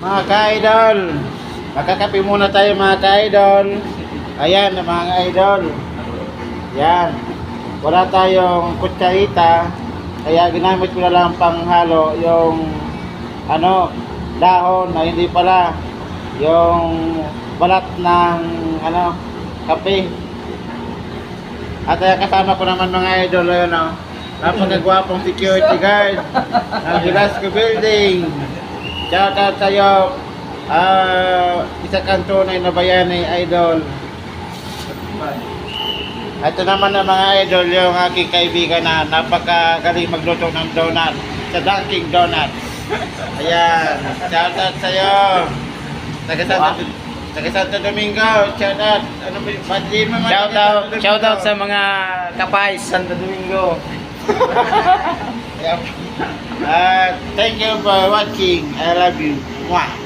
Mga ka-idol, magkakape muna tayo mga ka-idol. Ayan mga idol. Yan. Wala tayong kutsarita, kaya ginamit ko na lang panghalo yung dahon na hindi pala yung balat ng kape. At kasama ko naman mga idol napakagwapong security guard ng Velasco Building. Shout out sa'yo, isa kang tunay na bayani idol. Ito naman na mga idol, yung aking kaibigan na napakagaling magluto ng donut sa Dunkin Donut. Ayan, shout out sa'yo. Taga Santo Domingo, shout out. Ano ba yung Shout out sa mga kapay Santo Domingo. Thank you for watching. I love you. Mwah.